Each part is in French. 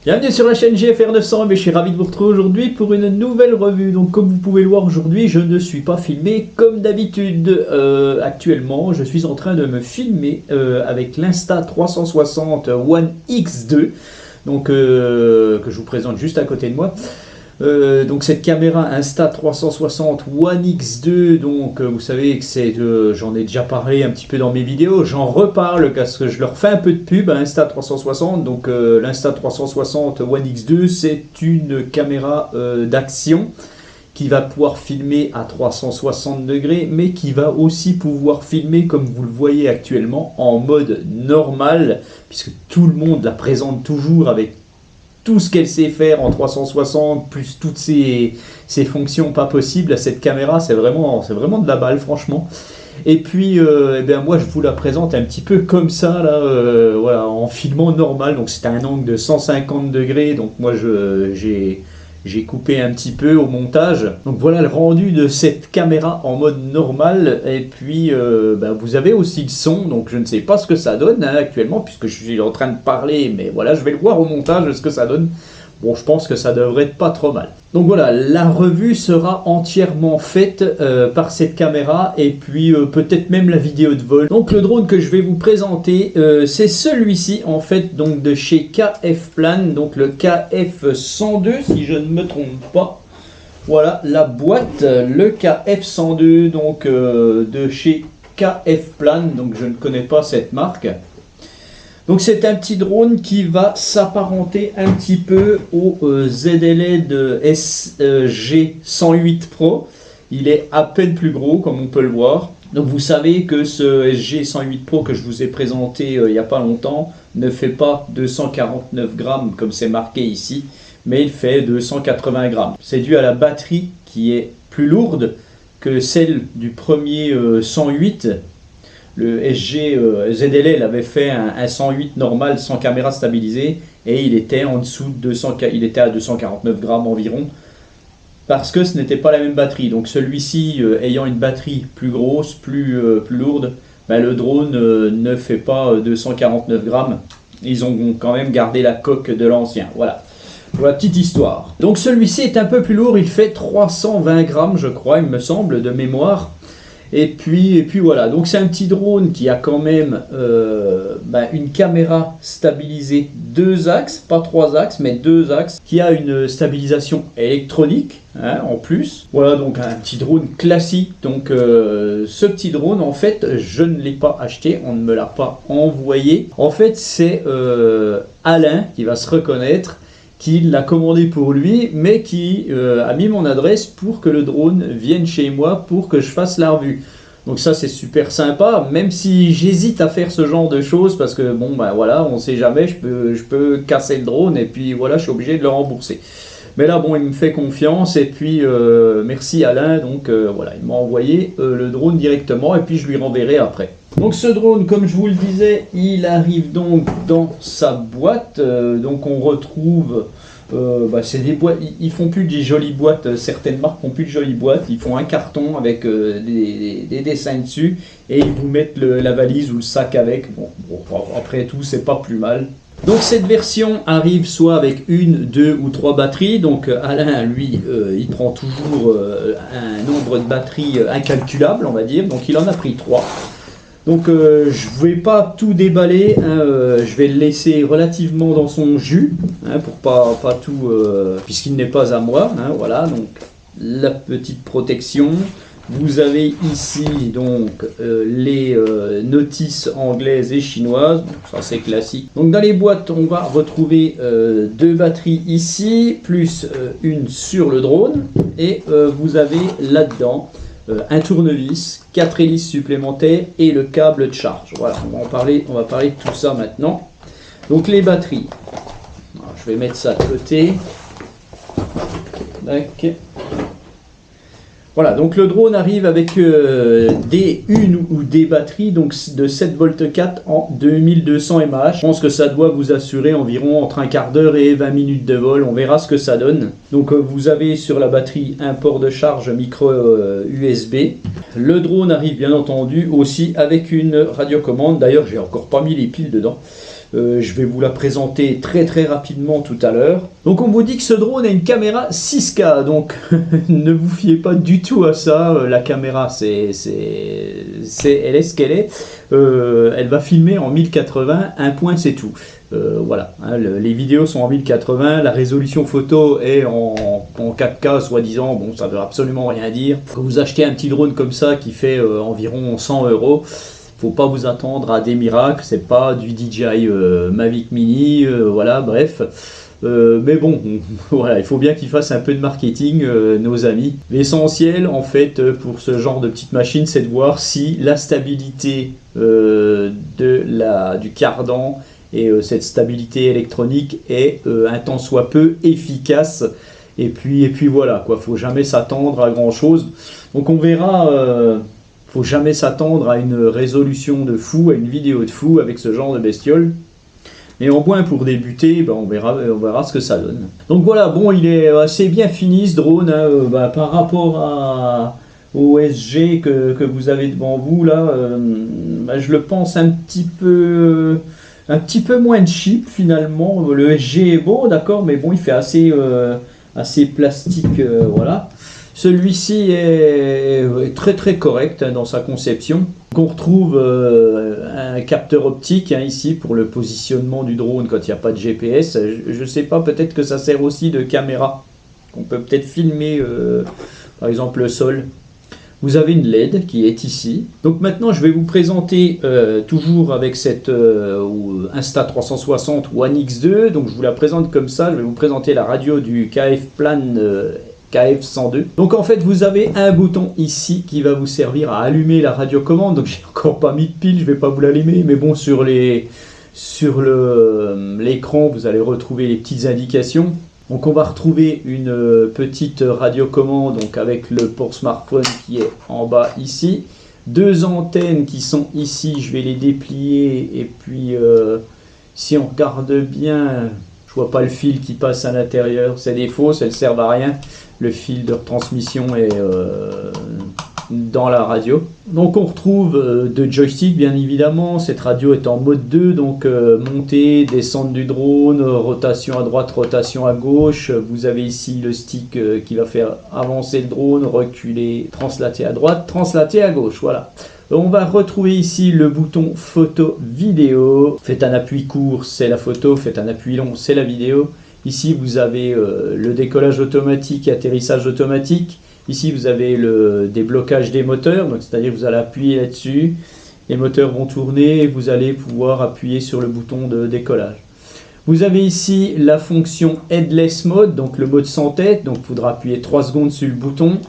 Bienvenue sur la chaîne GFR 900, mais je suis ravi de vous retrouver aujourd'hui pour une nouvelle revue. Donc comme vous pouvez le voir aujourd'hui, je ne suis pas filmé comme d'habitude. Actuellement, je suis en train de me filmer avec l'Insta360 One X2, donc, que je vous présente juste à côté de moi. Donc cette caméra Insta360 One X2, donc vous savez que c'est, j'en ai déjà parlé un petit peu dans mes vidéos, j'en reparle parce que je leur fais un peu de pub à Insta360. Donc l'Insta360 One X2, c'est une caméra d'action qui va pouvoir filmer à 360 degrés, mais qui va aussi pouvoir filmer, comme vous le voyez actuellement, en mode normal, puisque tout le monde la présente toujours avec tout ce qu'elle sait faire en 360, plus toutes ces fonctions pas possibles à cette caméra. C'est vraiment de la balle, franchement. Et puis, eh bien, moi, je vous la présente un petit peu comme ça, là, voilà, en filmant normal. Donc, c'est un angle de 150 degrés. Donc, moi, j'ai coupé un petit peu au montage. Donc voilà le rendu de cette caméra en mode normal. Et puis vous avez aussi le son. Donc je ne sais pas ce que ça donne actuellement, puisque je suis en train de parler. Mais voilà, je vais le voir au montage ce que ça donne. Bon, je pense que ça devrait être pas trop mal. Donc voilà, la revue sera entièrement faite par cette caméra, et puis peut-être même la vidéo de vol. Donc le drone que je vais vous présenter, c'est celui-ci en fait, donc de chez KF-Plan, donc le KF102 si je ne me trompe pas. Voilà la boîte, le KF102, donc de chez KF-Plan, donc je ne connais pas cette marque. Donc c'est un petit drone qui va s'apparenter un petit peu au ZLED SG108 Pro. Il est à peine plus gros, comme on peut le voir. Donc vous savez que ce SG108 Pro que je vous ai présenté il n'y a pas longtemps ne fait pas 249 grammes comme c'est marqué ici, mais il fait 280 grammes. C'est dû à la batterie qui est plus lourde que celle du premier 108. Le SG ZLL avait fait un 108 normal sans caméra stabilisée, et il était en dessous de 200, il était à 249 grammes environ, parce que ce n'était pas la même batterie. Donc celui-ci ayant une batterie plus grosse, plus lourde, le drone ne fait pas 249 grammes. Ils ont quand même gardé la coque de l'ancien. Voilà. Pour la petite histoire. Donc celui-ci est un peu plus lourd, il fait 320 grammes je crois, il me semble, de mémoire. Et puis voilà, donc c'est un petit drone qui a quand même une caméra stabilisée 2 axes, pas 3 axes, mais 2 axes, qui a une stabilisation électronique en plus. Voilà, donc un petit drone classique. Donc ce petit drone, en fait, je ne l'ai pas acheté, on ne me l'a pas envoyé. En fait, c'est Alain qui va se reconnaître, qui l'a commandé pour lui, mais qui a mis mon adresse pour que le drone vienne chez moi pour que je fasse la revue. Donc ça c'est super sympa, même si j'hésite à faire ce genre de choses, parce que bon voilà, on sait jamais, je peux casser le drone, et puis voilà, je suis obligé de le rembourser. Mais là bon, il me fait confiance, et puis merci Alain, donc voilà, il m'a envoyé le drone directement, et puis je lui renverrai après. Donc ce drone, comme je vous le disais, il arrive donc dans sa boîte. Donc on retrouve, c'est des boîtes, ils font plus des jolies boîtes, certaines marques font plus de jolies boîtes, ils font un carton avec des dessins dessus, et ils vous mettent la valise ou le sac avec. Bon, après tout, c'est pas plus mal. Donc cette version arrive soit avec 1, 2 ou 3 batteries. Donc Alain, lui, il prend toujours un nombre de batteries incalculable, on va dire. Donc il en a pris 3. Donc je ne vais pas tout déballer, je vais le laisser relativement dans son jus, pour pas tout, puisqu'il n'est pas à moi. Voilà, donc la petite protection. Vous avez ici donc les notices anglaises et chinoises, ça c'est classique. Donc dans les boîtes, on va retrouver 2 batteries ici, plus une sur le drone, et vous avez là-dedans un tournevis, 4 hélices supplémentaires et le câble de charge. Voilà, on va parler de tout ça maintenant. Donc les batteries, alors, je vais mettre ça de côté. Okay. Voilà, donc le drone arrive avec une ou des batteries donc de 7 V 4 en 2200 mAh. Je pense que ça doit vous assurer environ entre un quart d'heure et 20 minutes de vol. On verra ce que ça donne. Donc vous avez sur la batterie un port de charge micro USB. Le drone arrive bien entendu aussi avec une radiocommande. D'ailleurs, j'ai encore pas mis les piles dedans. Je vais vous la présenter très rapidement tout à l'heure. Donc on vous dit que ce drone a une caméra 6K, donc ne vous fiez pas du tout à ça. La caméra, elle est ce qu'elle est. Elle va filmer en 1080, un point c'est tout. Voilà, hein, les vidéos sont en 1080, la résolution photo est en 4K soi-disant, bon ça veut absolument rien dire. Quand vous achetez un petit drone comme ça qui fait environ 100 €, faut pas vous attendre à des miracles, c'est pas du DJI Mavic Mini, voilà, bref. Mais bon, voilà, il faut bien qu'ils fassent un peu de marketing, nos amis. L'essentiel, en fait, pour ce genre de petite machine, c'est de voir si la stabilité du cardan et cette stabilité électronique est un tant soit peu efficace. Et puis voilà, quoi, faut jamais s'attendre à grand chose. Donc on verra. Faut jamais s'attendre à une résolution de fou, à une vidéo de fou avec ce genre de bestiole. Mais en moins pour débuter, on verra ce que ça donne. Donc voilà, bon, il est assez bien fini ce drone, hein, par rapport au SG que vous avez devant vous là. Je le pense un petit peu moins de cheap finalement. Le SG est beau, d'accord, mais bon, il fait assez plastique, voilà. Celui-ci est très correct dans sa conception. On retrouve un capteur optique ici pour le positionnement du drone quand il n'y a pas de GPS. Je ne sais pas, peut-être que ça sert aussi de caméra. On peut peut-être filmer par exemple le sol. Vous avez une LED qui est ici. Donc maintenant je vais vous présenter toujours avec cette Insta360 One X2. Donc je vous la présente comme ça. Je vais vous présenter la radio du KF-Plan KF102. Donc en fait vous avez un bouton ici qui va vous servir à allumer la radiocommande. Donc j'ai encore pas mis de pile, je vais pas vous l'allumer, mais bon, sur l'écran vous allez retrouver les petites indications. Donc on va retrouver une petite radiocommande donc avec le port smartphone qui est en bas ici. Deux antennes qui sont ici, je vais les déplier et puis si on regarde bien, je vois pas le fil qui passe à l'intérieur, c'est des fausses, elles servent à rien. Le fil de retransmission est dans la radio. Donc on retrouve deux joysticks bien évidemment. Cette radio est en mode 2, donc montée, descente du drone, rotation à droite, rotation à gauche. Vous avez ici le stick qui va faire avancer le drone, reculer, translater à droite, translater à gauche, voilà. On va retrouver ici le bouton photo vidéo. Faites un appui court, c'est la photo, faites un appui long, c'est la vidéo. Ici vous avez le décollage automatique et atterrissage automatique. Ici vous avez le déblocage des moteurs, donc c'est-à-dire que vous allez appuyer là-dessus, les moteurs vont tourner et vous allez pouvoir appuyer sur le bouton de décollage. Vous avez ici la fonction Headless Mode, donc le mode sans tête, donc il faudra appuyer 3 secondes sur le bouton.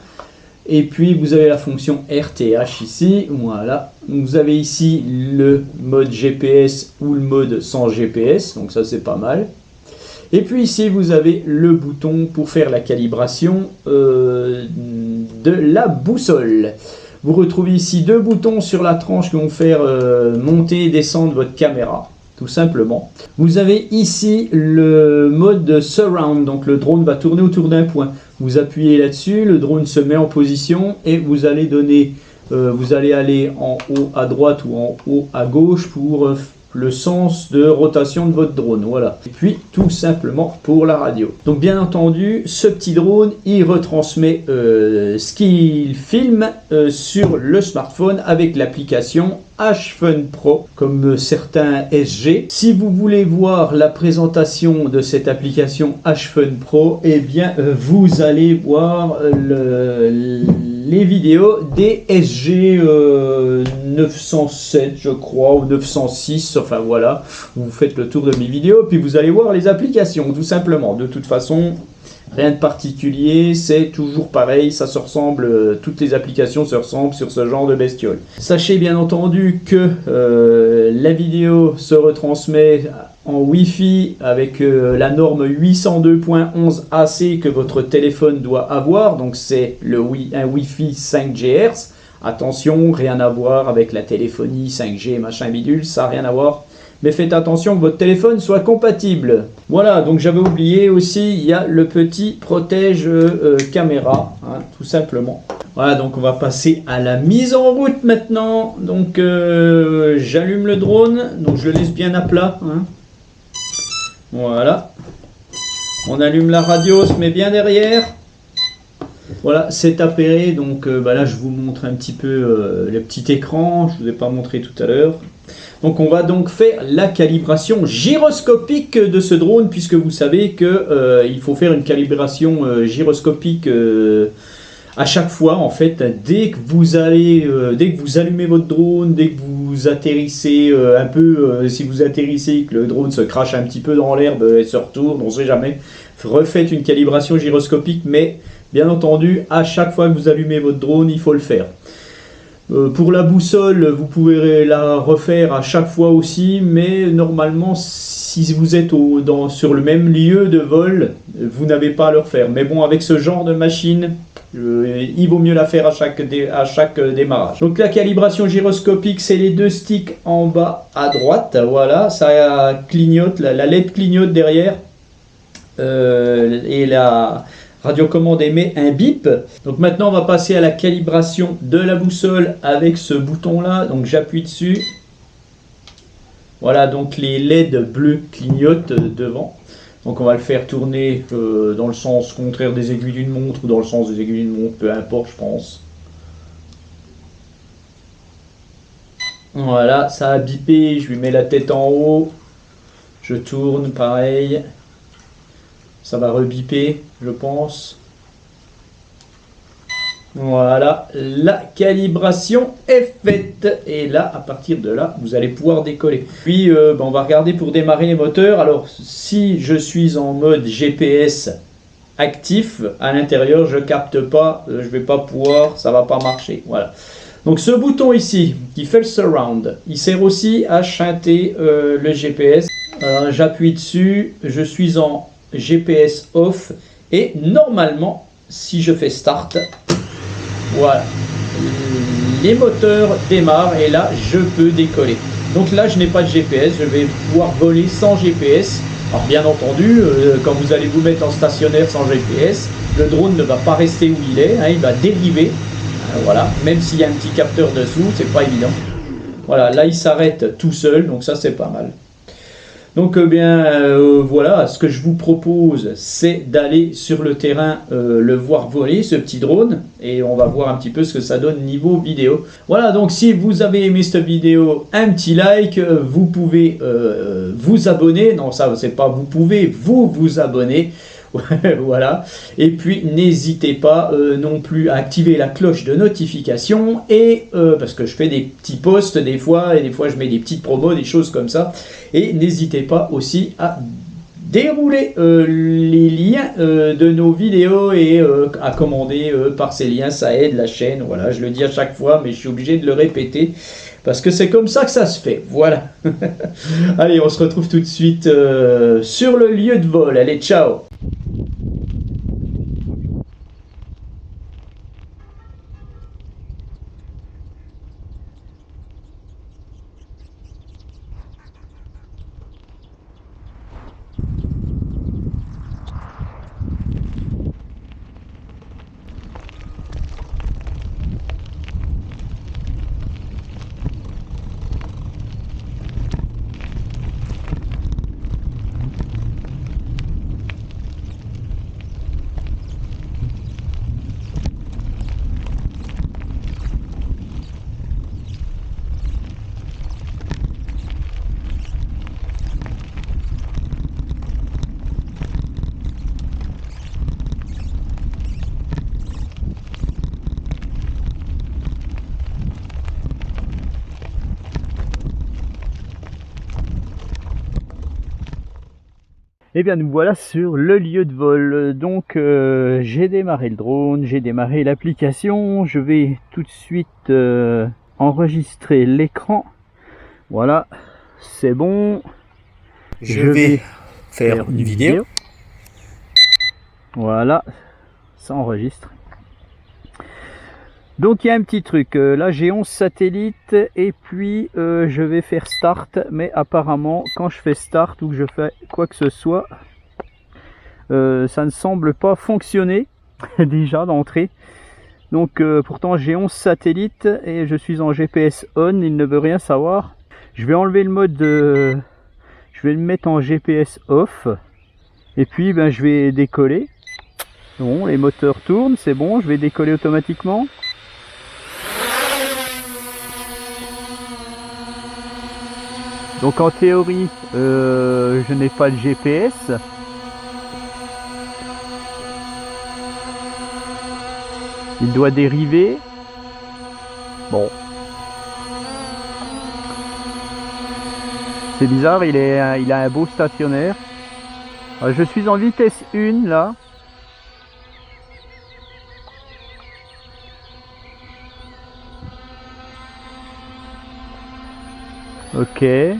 Et puis vous avez la fonction RTH ici, voilà. Vous avez ici le mode GPS ou le mode sans GPS, donc ça c'est pas mal. Et puis ici vous avez le bouton pour faire la calibration de la boussole. Vous retrouvez ici deux boutons sur la tranche qui vont faire monter et descendre votre caméra, tout simplement. Vous avez ici le mode surround, donc le drone va tourner autour d'un point. Vous appuyez là-dessus, le drone se met en position et vous allez aller en haut à droite ou en haut à gauche pour le sens de rotation de votre drone, voilà. Et puis tout simplement pour la radio. Donc bien entendu, ce petit drone, il retransmet ce qu'il filme sur le smartphone avec l'application HFun Pro, comme certains SG. Si vous voulez voir la présentation de cette application HFun Pro, eh bien vous allez voir les vidéos des SG 907 je crois ou 906, enfin voilà, vous faites le tour de mes vidéos puis vous allez voir les applications tout simplement. De toute façon rien de particulier, c'est toujours pareil, ça se ressemble, toutes les applications se ressemblent sur ce genre de bestiole. Sachez bien entendu que la vidéo se retransmet en Wi-Fi avec la norme 802.11 AC que votre téléphone doit avoir, donc c'est un Wi-Fi 5 GHz. Attention, rien à voir avec la téléphonie 5G machin bidule, ça n'a rien à voir. Mais faites attention que votre téléphone soit compatible. Voilà, donc j'avais oublié aussi, il y a le petit protège caméra, hein, tout simplement. Voilà, donc on va passer à la mise en route maintenant. Donc j'allume le drone, donc je le laisse bien à plat, hein. Voilà. On allume la radio, on se met bien derrière. Voilà, c'est appairé, donc là je vous montre un petit peu le petit écran, je ne vous ai pas montré tout à l'heure. Donc on va donc faire la calibration gyroscopique de ce drone, puisque vous savez que il faut faire une calibration gyroscopique à chaque fois en fait, dès que vous allumez votre drone, dès que vous atterrissez si vous atterrissez que le drone se crache un petit peu dans l'herbe et se retourne, on ne sait jamais, refaites une calibration gyroscopique, mais bien entendu, à chaque fois que vous allumez votre drone, il faut le faire. Pour la boussole, vous pouvez la refaire à chaque fois aussi, mais normalement, si vous êtes sur le même lieu de vol, vous n'avez pas à le refaire. Mais bon, avec ce genre de machine, il vaut mieux la faire à chaque démarrage. Donc la calibration gyroscopique, c'est les deux sticks en bas à droite. Voilà, ça clignote, la LED clignote derrière. Et la radiocommande émet un bip. Donc maintenant on va passer à la calibration de la boussole avec ce bouton là. Donc j'appuie dessus. Voilà, donc les LED bleus clignotent devant. Donc on va le faire tourner dans le sens contraire des aiguilles d'une montre ou dans le sens des aiguilles d'une montre, peu importe je pense. Voilà, ça a bipé, je lui mets la tête en haut. Je tourne pareil. Ça va rebiper, je pense. Voilà, la calibration est faite. Et là, à partir de là, vous allez pouvoir décoller. Puis, on va regarder pour démarrer les moteurs. Alors, si je suis en mode GPS actif, à l'intérieur, je capte pas, je vais pas pouvoir, ça va pas marcher. Voilà. Donc, ce bouton ici, qui fait le surround, il sert aussi à chanter le GPS. J'appuie dessus, je suis en GPS off et normalement si je fais start, voilà, les moteurs démarrent et là je peux décoller. Donc là je n'ai pas de GPS, je vais pouvoir voler sans GPS. Alors bien entendu, quand vous allez vous mettre en stationnaire sans GPS, le drone ne va pas rester où il est, hein, il va dériver, voilà, même s'il y a un petit capteur dessous, c'est pas évident. Voilà, là il s'arrête tout seul, donc ça c'est pas mal. Donc voilà, ce que je vous propose, c'est d'aller sur le terrain le voir voler, ce petit drone, et on va voir un petit peu ce que ça donne niveau vidéo. Voilà, donc si vous avez aimé cette vidéo, un petit like, vous pouvez vous abonner, non ça c'est pas vous pouvez, vous abonner. Voilà, et puis n'hésitez pas non plus à activer la cloche de notification et parce que je fais des petits posts des fois et des fois je mets des petites promos, des choses comme ça, et n'hésitez pas aussi à dérouler les liens de nos vidéos et à commander par ces liens, ça aide la chaîne. Voilà, je le dis à chaque fois mais je suis obligé de le répéter parce que c'est comme ça que ça se fait. Voilà. Allez, on se retrouve tout de suite sur le lieu de vol. Allez, ciao. Et bien nous voilà sur le lieu de vol. Donc j'ai démarré le drone, j'ai démarré l'application. Je vais tout de suite enregistrer l'écran. Voilà, c'est bon. Je vais faire une vidéo. Voilà, ça enregistre. Donc il y a un petit truc, là j'ai 11 satellites et puis je vais faire start, mais apparemment quand je fais start ou que je fais quoi que ce soit, ça ne semble pas fonctionner déjà d'entrée. Donc pourtant j'ai 11 satellites et je suis en GPS on, il ne veut rien savoir. Je vais enlever le mode Je vais le mettre en GPS off. Et puis ben, je vais décoller. Bon, les moteurs tournent, c'est bon, je vais décoller automatiquement. Donc en théorie, je n'ai pas le GPS. Il doit dériver. Bon. C'est bizarre, il a un beau stationnaire. Je suis en vitesse 1 là. Ok. Alors,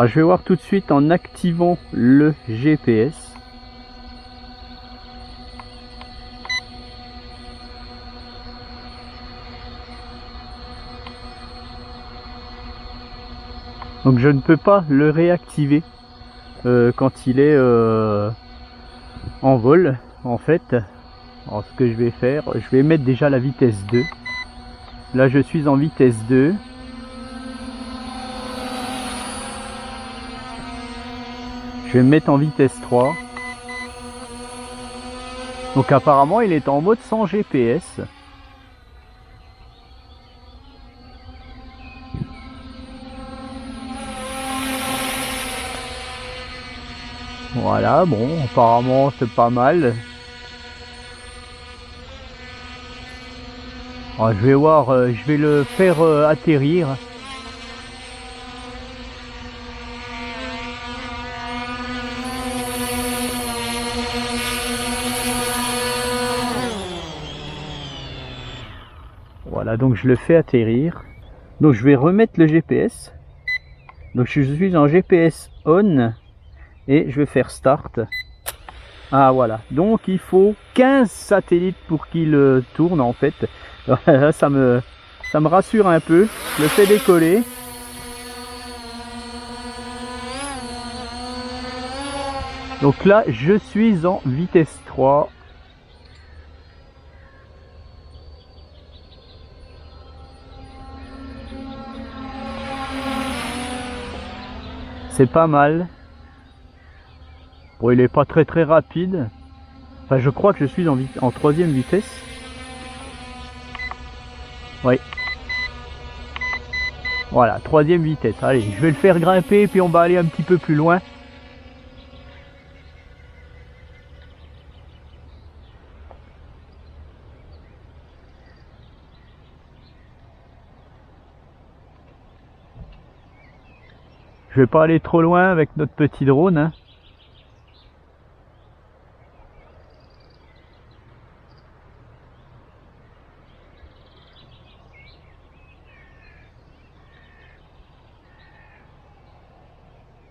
je vais voir tout de suite en activant le GPS. Donc je ne peux pas le réactiver quand il est en vol en fait. Alors ce que je vais faire, je vais mettre déjà la vitesse 2. Là je suis en vitesse 2. Je vais me mettre en vitesse 3. Donc apparemment il est en mode sans GPS. Voilà, bon, apparemment c'est pas mal. Alors, je vais voir, je vais le faire atterrir. Voilà, donc je le fais atterrir. Donc je vais remettre le GPS. Donc je suis en GPS on et je vais faire start. Ah voilà, donc il faut 15 satellites pour qu'il tourne en fait. Là, ça me rassure un peu. Je le fais décoller. Donc là, je suis en vitesse 3. C'est pas mal. Bon, il est pas très rapide. Enfin, je crois que je suis en troisième vitesse. Oui. Voilà, troisième vitesse. Allez, je vais le faire grimper, puis on va aller un petit peu plus loin. Je vais pas aller trop loin avec notre petit drone, hein.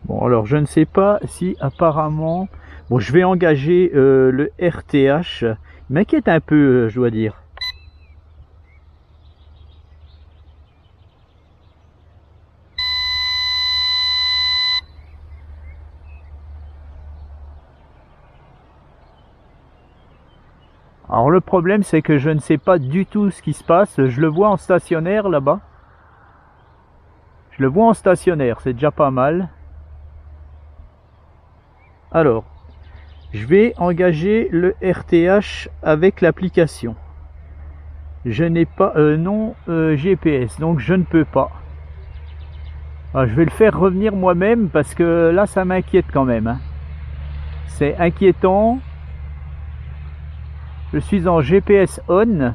Bon, alors je ne sais pas si apparemment... Bon, je vais engager le RTH. Il m'inquiète un peu, je dois dire. Alors le problème, c'est que je ne sais pas du tout ce qui se passe. Je le vois en stationnaire là-bas. Je le vois en stationnaire, c'est déjà pas mal. Alors, je vais engager le RTH avec l'application. Je n'ai pas non GPS, donc je ne peux pas. Alors, je vais le faire revenir moi-même parce que là ça m'inquiète quand même, hein. C'est inquiétant. Je suis en GPS on.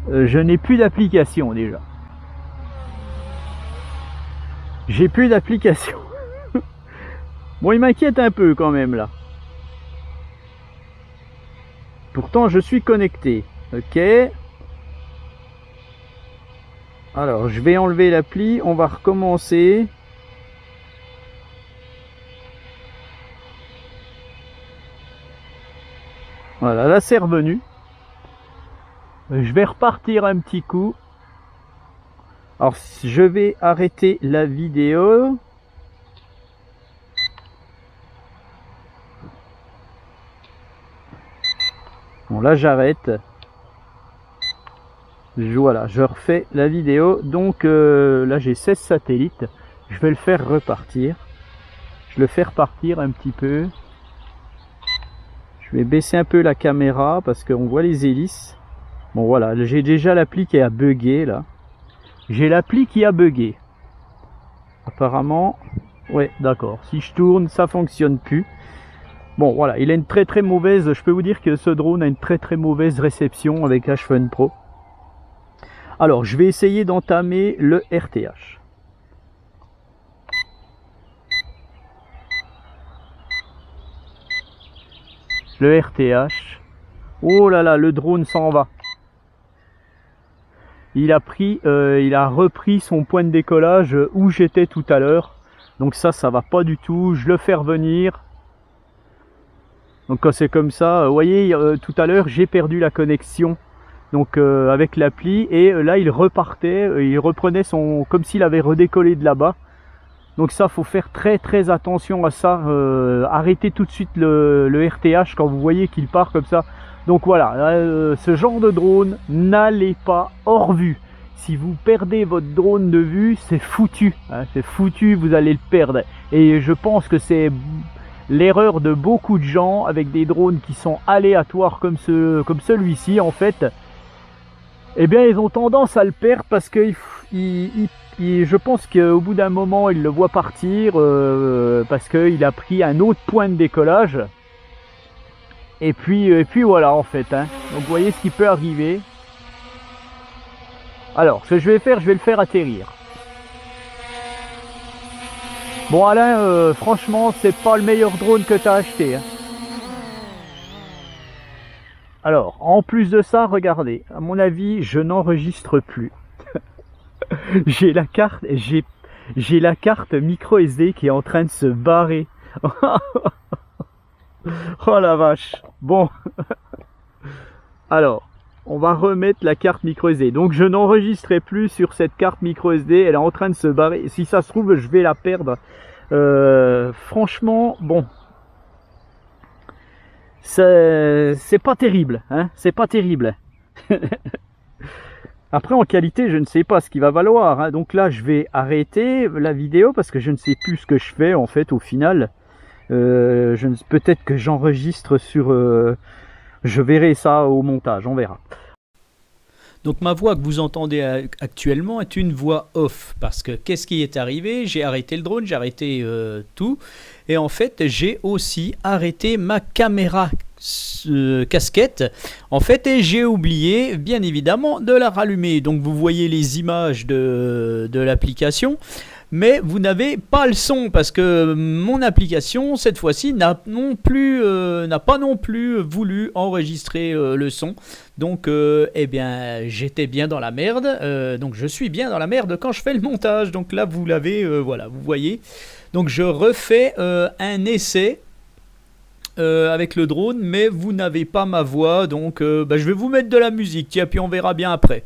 Je n'ai plus d'application déjà. J'ai plus d'application. Bon, il m'inquiète un peu quand même là. Pourtant, je suis connecté. Ok. Alors, je vais enlever l'appli. On va recommencer. Voilà, là c'est revenu. Je vais repartir un petit coup. Alors, je vais arrêter la vidéo. Bon, là j'arrête. Voilà, je refais la vidéo. Donc là j'ai 16 satellites. Je vais le faire repartir. Je le fais repartir un petit peu. Je vais baisser un peu la caméra parce qu'on voit les hélices. Bon voilà, j'ai déjà l'appli qui a bugué là. J'ai l'appli qui a bugué. Apparemment, ouais, d'accord. Si je tourne, ça fonctionne plus. Bon voilà, il a une très mauvaise. Je peux vous dire que ce drone a une très mauvaise réception avec H-Fun Pro. Alors, je vais essayer d'entamer le RTH. Le RTH. Oh là là, le drone s'en va. Il a repris son point de décollage où j'étais tout à l'heure. Donc ça va pas du tout. Je le fais revenir. Donc quand c'est comme ça, vous voyez, tout à l'heure j'ai perdu la connexion. Donc avec l'appli, et là il repartait, il reprenait son, comme s'il avait redécollé de là-bas. Donc ça, faut faire très attention à ça. Arrêtez tout de suite le RTH quand vous voyez qu'il part comme ça. Donc voilà, ce genre de drone, n'allez pas hors vue. Si vous perdez votre drone de vue, c'est foutu, hein, c'est foutu, vous allez le perdre. Et je pense que c'est l'erreur de beaucoup de gens avec des drones qui sont aléatoires comme celui-ci en fait. Eh bien ils ont tendance à le perdre parce que je pense qu'au bout d'un moment il le voit partir parce qu'il a pris un autre point de décollage. Et puis voilà en fait, hein. Donc vous voyez ce qui peut arriver. Alors ce que je vais faire, je vais le faire atterrir. Bon Alain, franchement c'est pas le meilleur drone que tu as acheté, hein. Alors en plus de ça, regardez, à mon avis je n'enregistre plus. J'ai la carte micro SD qui est en train de se barrer. Oh la vache. Bon. Alors, on va remettre la carte micro SD. Donc je n'enregistrerai plus sur cette carte micro SD. Elle est en train de se barrer. Si ça se trouve, je vais la perdre. Franchement, bon. C'est pas terrible, hein. C'est pas terrible. Après en qualité je ne sais pas ce qu'il va valoir, hein. Donc là je vais arrêter la vidéo parce que je ne sais plus ce que je fais en fait au final. Peut-être que j'enregistre sur... je verrai ça au montage, on verra. Donc ma voix que vous entendez actuellement est une voix off, parce que qu'est-ce qui est arrivé? J'ai arrêté le drone, j'ai arrêté tout, et en fait j'ai aussi arrêté ma caméra casquette, en fait, et j'ai oublié bien évidemment de la rallumer. Donc vous voyez les images de l'application, mais vous n'avez pas le son parce que mon application cette fois-ci n'a pas non plus voulu enregistrer le son. Donc eh bien j'étais bien dans la merde, donc je suis bien dans la merde quand je fais le montage. Donc là vous l'avez, voilà, vous voyez. Donc je refais un essai avec le drone, mais vous n'avez pas ma voix, donc je vais vous mettre de la musique, tiens, puis on verra bien après.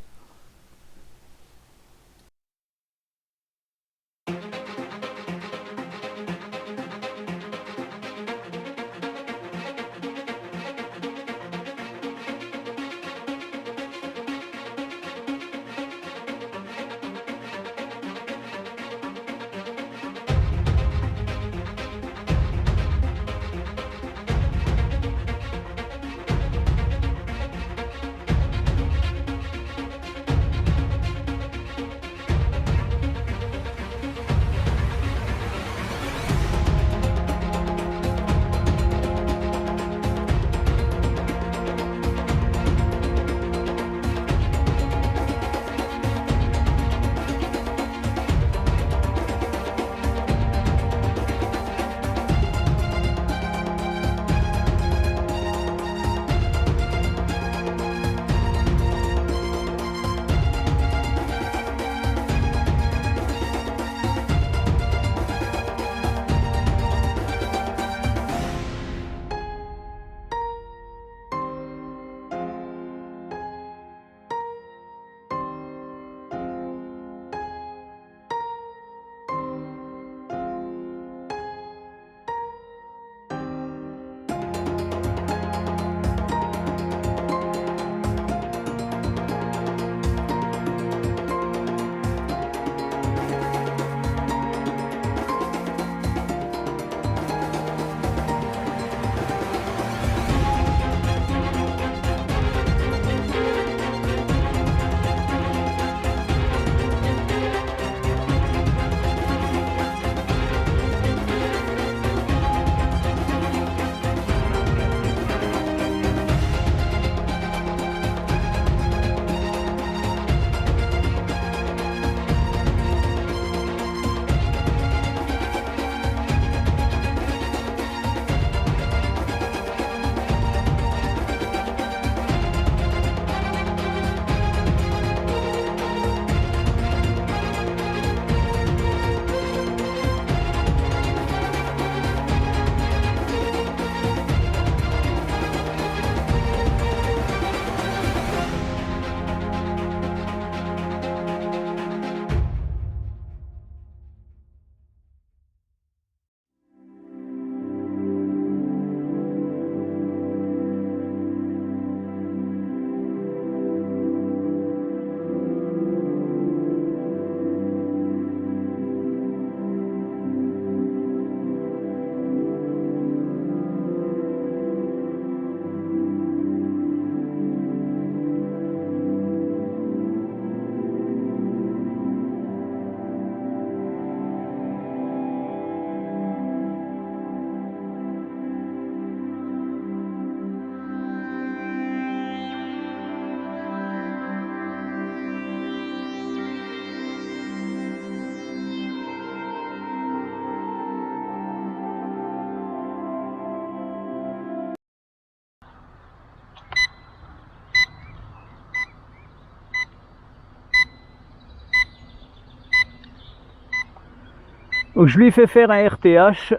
Donc je lui fais faire un RTH.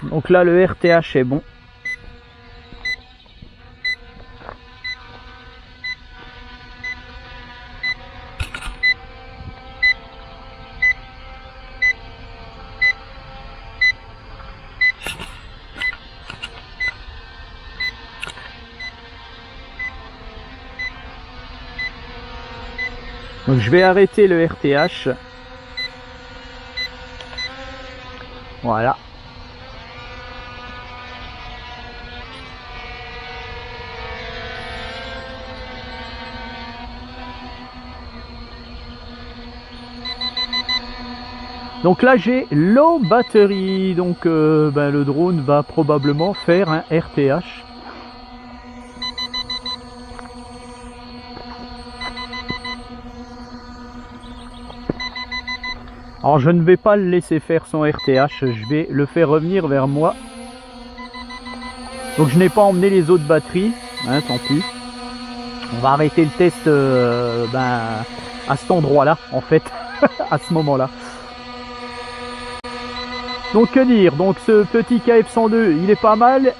Donc là le RTH est bon. Donc je vais arrêter le RTH. Voilà. Donc là j'ai low battery, donc le drone va probablement faire un RTH. Alors je ne vais pas le laisser faire son RTH, je vais le faire revenir vers moi. Donc je n'ai pas emmené les autres batteries, hein, tant pis. On va arrêter le test à cet endroit-là, en fait, à ce moment-là. Donc que dire, donc ce petit KF102 il est pas mal,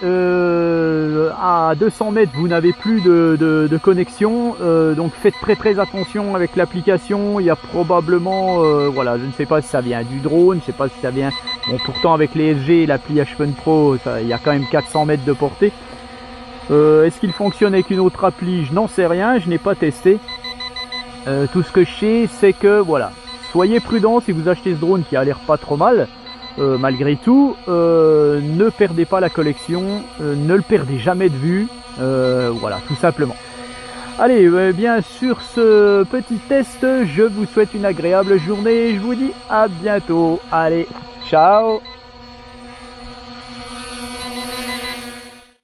à 200 mètres vous n'avez plus de connexion, donc faites très attention avec l'application, il y a probablement, voilà, je ne sais pas si ça vient du drone, je ne sais pas si ça vient, bon pourtant avec les SG et l'appli H-Fun Pro, ça, il y a quand même 400 mètres de portée. Est-ce qu'il fonctionne avec une autre appli? Je n'en sais rien, je n'ai pas testé. Tout ce que je sais c'est que voilà, soyez prudents si vous achetez ce drone qui a l'air pas trop mal. Malgré tout, ne perdez pas la collection, ne le perdez jamais de vue, voilà, tout simplement. Allez, bien sur ce petit test, je vous souhaite une agréable journée, je vous dis à bientôt, allez, ciao.